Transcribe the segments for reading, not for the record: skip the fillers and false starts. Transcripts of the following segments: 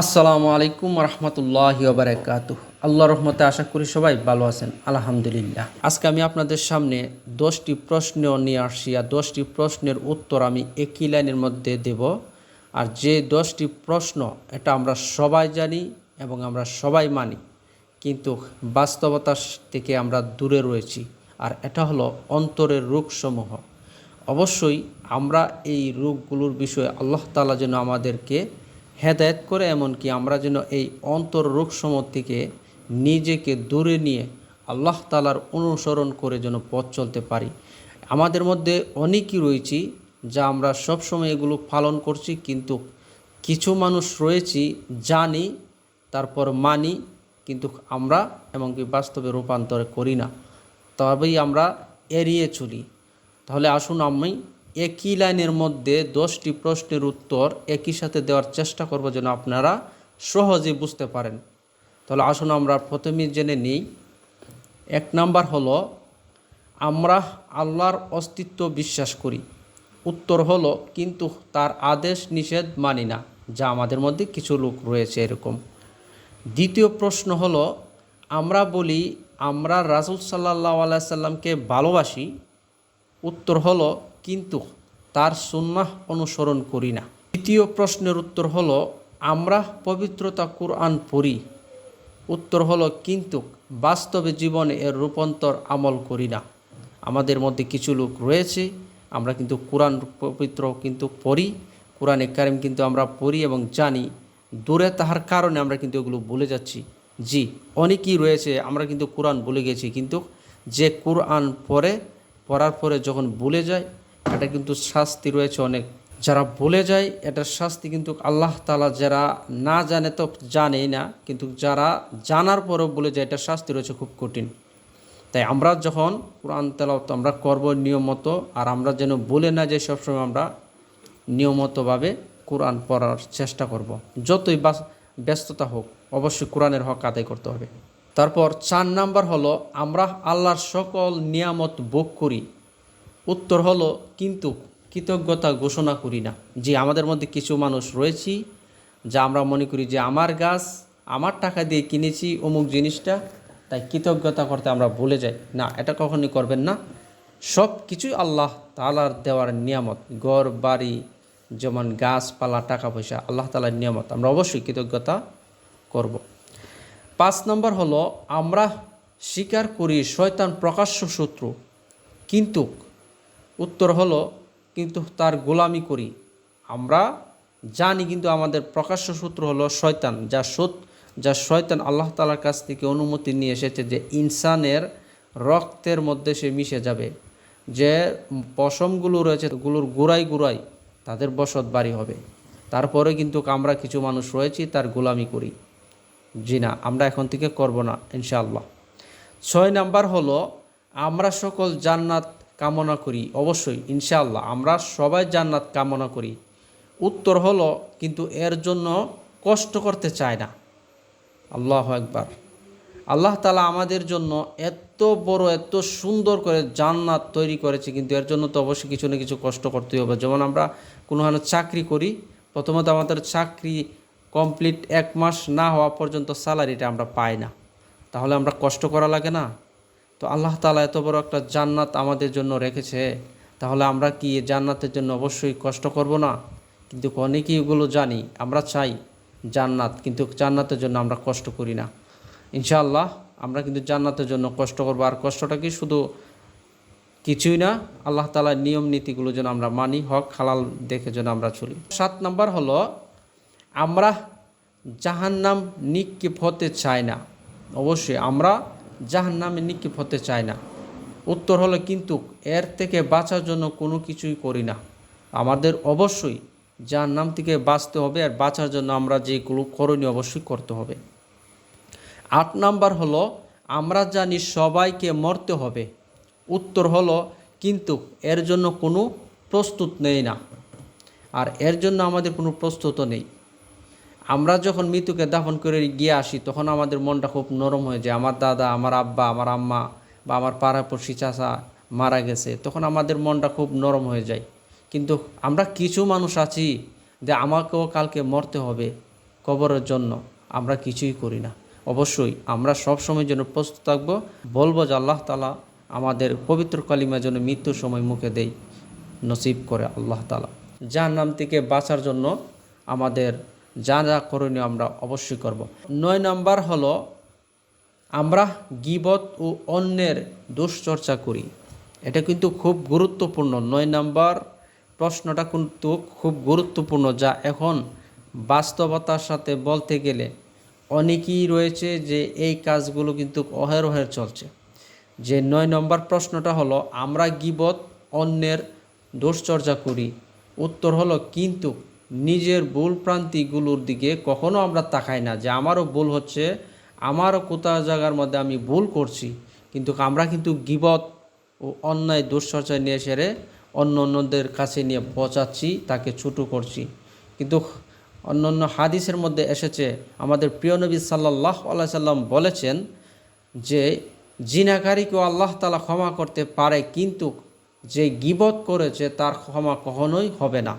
আসসালামু আলাইকুম রহমতুল্লাহি ওবারাকাতুহ। আল্লাহ রহমতে আশা করি সবাই ভালো আছেন, আলহামদুলিল্লাহ। আজকে আমি আপনাদের সামনে 10টি প্রশ্ন নিয়ে আসছি, আর 10টি প্রশ্নের উত্তর আমি একই লাইনের মধ্যে দেব। আর যে 10টি প্রশ্ন, এটা আমরা সবাই জানি এবং আমরা সবাই মানি, কিন্তু বাস্তবতা থেকে আমরা দূরে রয়েছি। আর এটা হলো অন্তরের রোগসমূহ। অবশ্যই আমরা এই রোগগুলোর বিষয়ে আল্লাহ তাআলা যেন আমাদেরকে হেদায়েত করে, এমনকি আমরা যেন এই অন্তর রোগসমূহ থেকে নিজেকে দূরে নিয়ে আল্লাহ তাআলার অনুসরণ করে যেন পথ চলতে পারি। আমাদের মধ্যে অনেকেই রয়েছি যা আমরা সবসময় এগুলো পালন করছি, কিন্তু কিছু মানুষ রয়েছি জানি, তারপর মানি, কিন্তু আমরা এমনকি বাস্তবে রূপান্তর করি না, তবেই আমরা এড়িয়ে চলি। তাহলে আসুন আমি একই লাইনের মধ্যে 10টি প্রশ্নের উত্তর একই সাথে দেওয়ার চেষ্টা করব যেন আপনারা সহজে বুঝতে পারেন। তাহলে আসুন আমরা প্রথমেই জেনে নিই। 1 নাম্বার হলো, আমরা আল্লাহর অস্তিত্ব বিশ্বাস করি। উত্তর হলো কিন্তু তার আদেশ নিষেধ মানি না, যা আমাদের মধ্যে কিছু লোক রয়েছে এরকম। দ্বিতীয় প্রশ্ন হলো, আমরা বলি আমরা রাসূল সাল্লাল্লাহু আলাইহি সাল্লামকে ভালোবাসি। উত্তর হলো কিন্তু তার সুন্নাহ অনুসরণ করি না। তৃতীয় প্রশ্নের উত্তর হলো, আমরা পবিত্রতা কুরআন পড়ি। উত্তর হলো কিন্তু বাস্তবে জীবনে এর রূপান্তর আমল করি না। আমাদের মধ্যে কিছু লোক রয়েছে, আমরা কিন্তু কুরআন পবিত্র কিন্তু পড়ি, কুরআনে কারিম কিন্তু আমরা পড়ি এবং জানি, দূরে তাহার কারণে আমরা কিন্তু এগুলো ভুলে যাচ্ছি। জি, অনেকেই রয়েছে আমরা কিন্তু কুরআন ভুলে গেছি, কিন্তু যে কুরআন পড়ার পরে যখন ভুলে যায়, এটা কিন্তু শাস্তি রয়েছে অনেক। যারা ভুলে যায় এটার শাস্তি কিন্তু আল্লাহ তাআলা, যারা না জানে তো জানেই না, কিন্তু যারা জানার পরেও ভুলে যায় এটার শাস্তি রয়েছে খুব কঠিন। তাই আমরা যখন কোরআন তেলাওয়াত আমরা করব নিয়মত, আর আমরা যেন ভুলে না যাই, সবসময় আমরা নিয়মতভাবে কোরআন পড়ার চেষ্টা করব। যতই ব্যস্ততা হোক, অবশ্যই কোরআনের হক আদায় করতে হবে। তারপর 4 নাম্বার হলো, আমরা আল্লাহর সকল নিয়ামত ভোগ করি। উত্তর হলো কিন্তু কৃতজ্ঞতা ঘোষণা করি না। যে আমাদের মধ্যে কিছু মানুষ রয়েছি যা আমরা মনে করি যে আমার গাছ, আমার টাকা দিয়ে কিনেছি অমুক জিনিসটা, তাই কৃতজ্ঞতা করতে আমরা ভুলে যাই। না, এটা কখনই করবেন না। সব কিছুই আল্লাহ তাআলার দেওয়ার নিয়ামত। ঘর বাড়ি, যেমন গাছপালা, টাকা পয়সা, আল্লাহ তাআলার নিয়ামত, আমরা অবশ্যই কৃতজ্ঞতা করব। 5 নম্বর হলো, আমরা স্বীকার করি শয়তান প্রকাশ্য শত্রু, কিন্তু উত্তর হলো কিন্তু তার গোলামি করি। আমরা জানি কিন্তু আমাদের প্রকাশ্য শত্রু হলো শয়তান, যা শয়তান আল্লাহ তাআলার কাছ থেকে অনুমতি নিয়ে এসেছে যে ইনসানের রক্তের মধ্যে সে মিশে যাবে, যে পশমগুলো রয়েছে গুলোর গোড়ায় গোড়ায় তাদের বসত বাড়ি হবে। তারপরে কিন্তু আমরা কিছু মানুষ রয়েছি তার গোলামি করি। জি না, আমরা এখন থেকে করব না ইনশাআল্লাহ। 6 নাম্বার হলো, আমরা সকল জান্নাত কামনা করি। অবশ্যই ইনশাআল্লাহ আমরা সবাই জান্নাত কামনা করি। উত্তর হলো কিন্তু এর জন্য কষ্ট করতে চায় না। আল্লাহু আকবার। আল্লাহ তাআলা আমাদের জন্য এত বড়, এত সুন্দর করে জান্নাত তৈরি করেছে, কিন্তু এর জন্য তো অবশ্যই কিছু না কিছু কষ্ট করতেই হবে। যেমন আমরা কোনোখানে চাকরি করি, প্রথমত আমাদের চাকরি কমপ্লিট 1 মাস না হওয়া পর্যন্ত স্যালারিটা আমরা পাই না, তাহলে আমরা কষ্ট করা লাগে না? তো আল্লাহ তাআলা এত বড় একটা জান্নাত আমাদের জন্য রেখেছে, তাহলে আমরা কি জান্নাতের জন্য অবশ্যই কষ্ট করব না? কিন্তু অনেকেই এগুলো জানি, আমরা চাই জান্নাত, কিন্তু জান্নাতের জন্য আমরা কষ্ট করি না। ইনশাআল্লাহ আমরা কিন্তু জান্নাতের জন্য কষ্ট করব। আর কষ্টটা কি শুধু কিছুই না, আল্লাহ তাআলার নিয়ম নীতিগুলো যেন আমরা মানি, হক হালাল দেখে যেন আমরা চলি। 7 নাম্বার হলো, আমরা জাহান্নাম নিক্ষেপ হতে চাই না। অবশ্যই আমরা জাহান্নামে নিক্ষেপ হতে চাই না। উত্তর হলো কিন্তু এর থেকে বাঁচার জন্য কোনো কিছুই করি না। আমাদের অবশ্যই জাহান্নাম থেকে বাঁচতে হবে, আর বাঁচার জন্য আমরা যেগুলো করণীয় অবশ্যই করতে হবে। 8 নাম্বার হলো, আমরা জানি সবাইকে মরতে হবে। উত্তর হলো কিন্তু এর জন্য কোনো প্রস্তুত নেই না, আর এর জন্য আমাদের কোনো প্রস্তুতও নেই। আমরা যখন মৃত্যুকে দাফন করে গিয়ে আসি, তখন আমাদের মনটা খুব নরম হয়ে যায়। আমার দাদা, আমার আব্বা, আমার আম্মা বা আমার পাড়াপড়শি চাচা মারা গেছে, তখন আমাদের মনটা খুব নরম হয়ে যায়। কিন্তু আমরা কিছু মানুষ আছি যে আমাকেও কালকে মরতে হবে, কবরের জন্য আমরা কিছুই করি না। অবশ্যই আমরা সব সময় যেন প্রস্তুত থাকব, বলবো যে আল্লাহ তাআলা আমাদের পবিত্র কালিমা যেন মৃত্যুর সময় মুখে দেই, নসিব করে আল্লাহ তাআলা। জাহান্নাম থেকে বাঁচার জন্য আমাদের যা যা করণীয় আমরা অবশ্যই করব। 9 নাম্বার হলো আমরা গীবত ও অন্যের দুশ্চর্চা করি। এটা কিন্তু খুব গুরুত্বপূর্ণ। 9 নাম্বার প্রশ্নটা কিন্তু খুব গুরুত্বপূর্ণ, যা এখন বাস্তবতার সাথে বলতে গেলে অনেকেই রয়েছে যে এই কাজগুলো কিন্তু অহেরহের চলছে। যে 9 নম্বর প্রশ্নটা হলো আমরা গীবত অন্যের দুশ্চর্চা করি। উত্তর হলো কিন্তু নিজের ভুল প্রান্তিগুলোর দিকে কখনো আমরা তাকাই না, যে আমারও ভুল হচ্ছে, আমারও কোথাও জায়গার মধ্যে আমি ভুল করছি, কিন্তু আমরা কিন্তু গীবত ও অন্যায় দুশ্চর্চায় নিয়ে সেরে অন্যদের কাছে নিয়ে পচাচ্ছি, তাকে ছোটো করছি। কিন্তু অন্য হাদিসের মধ্যে এসেছে, আমাদের প্রিয় নবী সাল্লাল্লাহু আলাইহি সাল্লাম বলেছেন যে জিনাকারীকেও আল্লাহ তাআলা ক্ষমা করতে পারে, কিন্তু যে গীবত করেছে তার ক্ষমা কখনোই হবে না।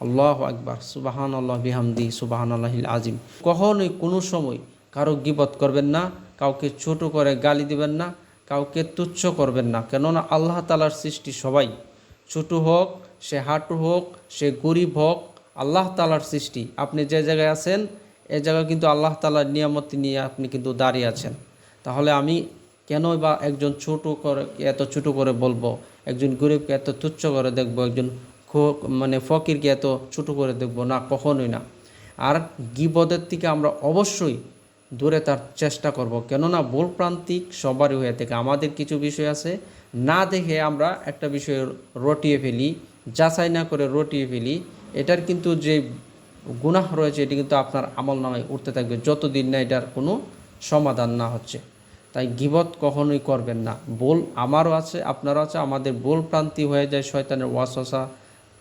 আল্লাহু আকবার, সুবহানাল্লাহ বিহামদি, সুবহানাল্লাহিল আজিম। কখনোই কোনো সময় কারো গীবত করবেন না, কাউকে ছোট করে গালি দিবেন না, কাউকে তুচ্ছ করবেন না। কেননা আল্লাহ তাআলার সৃষ্টি সবাই, ছোট হোক, সে হাঁটু হোক, সে গরিব হোক, আল্লাহ তাআলার সৃষ্টি। আপনি যে জায়গায় আছেন এ জায়গায় কিন্তু আল্লাহ তাআলার নিয়ামত নিয়ে আপনি কিন্তু দাঁড়িয়ে আছেন। তাহলে আমি কেন বা একজন এত ছোট করে বলবো, একজন গরিবকে এত তুচ্ছ করে দেখবো, একজন ফকিরকে এত ছোট করে দেখবো না, কখনোই না। আর গীবতের থেকে আমরা অবশ্যই দূরে তার চেষ্টা করব, কেননা ভুল প্রান্তিক সবারই হয়ে থাকে। আমাদের কিছু বিষয় আছে না দেখে আমরা একটা বিষয় রটিয়ে ফেলি, যাচাই না করে রটিয়ে ফেলি। এটার কিন্তু যে গুনাহ রয়েছে এটি কিন্তু আপনার আমল নামায় উঠতে থাকবে যতদিন না এটার কোনো সমাধান না হচ্ছে। তাই গীবত কখনোই করবেন না। ভুল আমারও আছে, আপনারও আছে, আমাদের ভুল প্রান্তি হয়ে যায় শয়তানের ওয়াসওয়াসা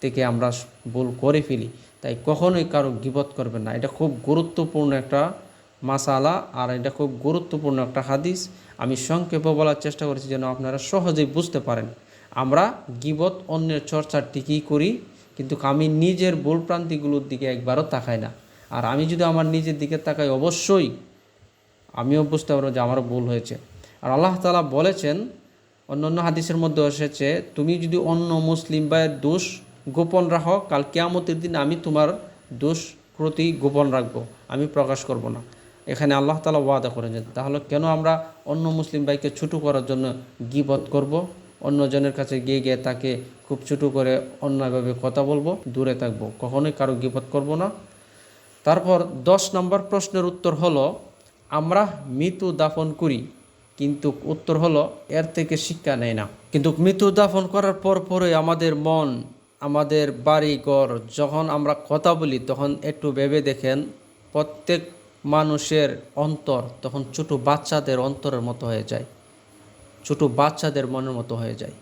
থেকে, আমরা ভুল করে ফেলি। তাই কখনোই কারো গীবত করবেন না। এটা খুব গুরুত্বপূর্ণ একটা মাসালা, আর এটা খুব গুরুত্বপূর্ণ একটা হাদিস। আমি সংক্ষেপে বলার চেষ্টা করেছি যেন আপনারা সহজেই বুঝতে পারেন। আমরা গীবত অন্যের চর্চা ঠিকই করি, কিন্তু আমি নিজের ভুল প্রান্তিগুলোর দিকে একবারও তাকাই না। আর আমি যদি আমার নিজের দিকে তাকাই, অবশ্যই আমিও বুঝতে পারবো যে আমারও ভুল হয়েছে। আর আল্লাহ তাআলা বলেছেন, অন্য হাদিসের মধ্যে এসেছে, তুমি যদি অন্য মুসলিম ভাইয়ের দোষ গোপন রাখো, কাল কিয়ামতের দিন আমি তোমার দোষ প্রতি গোপন রাখবো, আমি প্রকাশ করব না। এখানে আল্লাহ তাআলা ওয়াদা করেছেন। তাহলে কেন আমরা অন্য মুসলিম ভাইকে ছোটো করার জন্য গীবত করব, অন্যজনের কাছে গিয়ে গিয়ে তাকে খুব ছোটো করে অন্যায়ভাবে কথা বলবো? দূরে থাকবো, কখনোই কারো গীবত করব না। তারপর 10 নম্বর প্রশ্নের উত্তর হলো আমরা মৃত্যু দাফন করি, কিন্তু উত্তর হলো এর থেকে শিক্ষা নেয় না। কিন্তু মৃত্যু দাফন করার পরে আমাদের মন, আমাদের বাড়ি ঘর, যখন আমরা কথা বলি তখন একটু ভেবে দেখেন, প্রত্যেক মানুষের অন্তর তখন ছোট বাচ্চাদের অন্তরের মতো হয়ে যায়, ছোট বাচ্চাদের মনের মতো হয়ে যায়।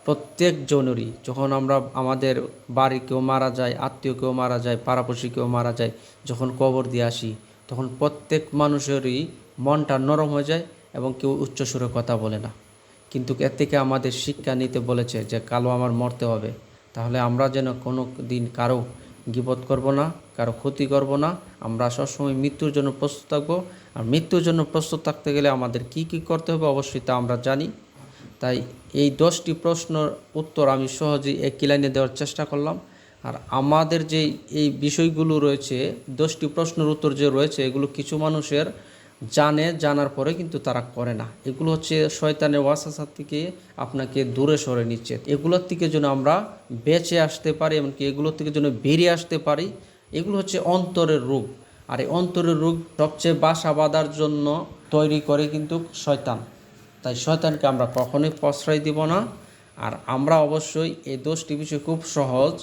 প্রত্যেক জনেরই যখন আমরা আমাদের বাড়ি কেউ মারা যায়, আত্মীয় কেউ মারা যায়, পাড়াপড়শি কেউ মারা যায়, যখন কবর দিয়ে আসি তখন প্রত্যেক মানুষেরই মনটা নরম হয়ে যায় এবং কেউ উচ্চস্বরে কথা বলে না। কিন্তু এর থেকে আমাদের শিক্ষা নিতে বলেছে যে কালো আমার মরতে হবে। তাহলে আমরা যেন কোনো দিন কারো গীবত করব না, কারো ক্ষতি করব না। আমরা সবসময় মৃত্যুর জন্য প্রস্তুত থাকবো। আর মৃত্যুর জন্য প্রস্তুত থাকতে গেলে আমাদের কি কি করতে হবে অবশ্যই তা আমরা জানি। তাই এই 10টি প্রশ্নের উত্তর আমি সহজেই একই লাইনে দেওয়ার চেষ্টা করলাম। আর আমাদের যে এই বিষয়গুলো রয়েছে, 10টি প্রশ্নের উত্তর যে রয়েছে, এগুলো কিছু মানুষের জানার পরে কিন্তু তারা করে না। এগুলো হচ্ছে শয়তানের ওয়াসওয়াসা থেকে আপনাকে দূরে সরে নিচ্ছে। এগুলোর থেকে যেন আমরা বেঁচে আসতে পারি, এমনকি এগুলোর থেকে যেন বেরিয়ে আসতে পারি। এগুলো হচ্ছে অন্তরের রোগ। আর এই অন্তরের রোগ সবচেয়ে বাসা বাঁধার জন্য তৈরি করে কিন্তু শয়তান। তাই শয়তানকে আমরা কখনোই প্রশ্রয় দিব না। আর আমরা অবশ্যই এই 10টি বিষয় খুব সহজ,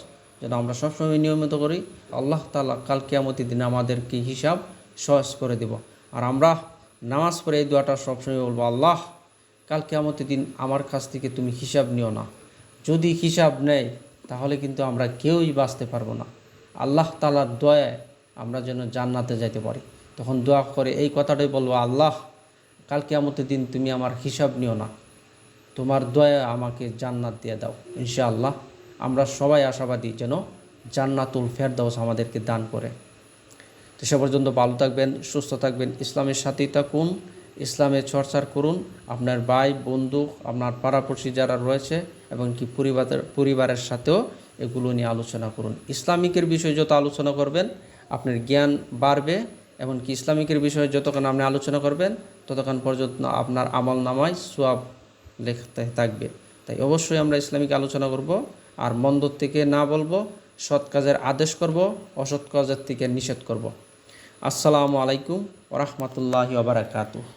যেন আমরা সবসময় নিয়মিত করি। আল্লাহ তাআলা কাল কিয়ামতের দিন আমাদেরকে হিসাব সহজ করে দেব। আর আমরা নামাজ পড়ে এই দোয়াটা সবসময় বলবো, আল্লাহ কাল কিয়ামতের দিন আমার কাছ থেকে তুমি হিসাব নিও না। যদি হিসাব নেয় তাহলে কিন্তু আমরা কেউই বাঁচতে পারবো না। আল্লাহ তাআলার দয়ায় আমরা যেন জান্নাতে যাইতে পারি। তখন দোয়া করে এই কথাটাই বলবো, আল্লাহ কাল কিয়ামতের দিন তুমি আমার হিসাব নিও না, তোমার দয়া আমাকে জান্নাত দিয়ে দাও। ইনশাআল্লাহ আমরা সবাই আশাবাদী যেন জান্নাতুল ফেরদাউস আমাদেরকে দান করে। তো সে পর্যন্ত ভালো থাকবেন, সুস্থ থাকবেন, ইসলামের সাথেই থাকুন, ইসলামের চর্চা করুন। আপনার ভাই বন্ধু, আপনার পাড়াপড়শি যারা রয়েছে এবং কি পরিবারের সাথেও এগুলো নিয়ে আলোচনা করুন। ইসলামিকের বিষয়ে যত আলোচনা করবেন আপনার জ্ঞান বাড়বে, এমনকি ইসলামিকের বিষয়ে যতক্ষণ আপনি আলোচনা করবেন ততক্ষণ পর্যন্ত আপনার আমল নামায় সওয়াব লেখতে থাকবে। তাই অবশ্যই আমরা ইসলামিক আলোচনা করব, আর মন্দ থেকে না বলবো, সৎ কাজের আদেশ করব, অসৎ কাজের থেকে নিষেধ করব। আসসালামু আলাইকুম ওয়া রাহমাতুল্লাহি ওয়া বারাকাতুহু।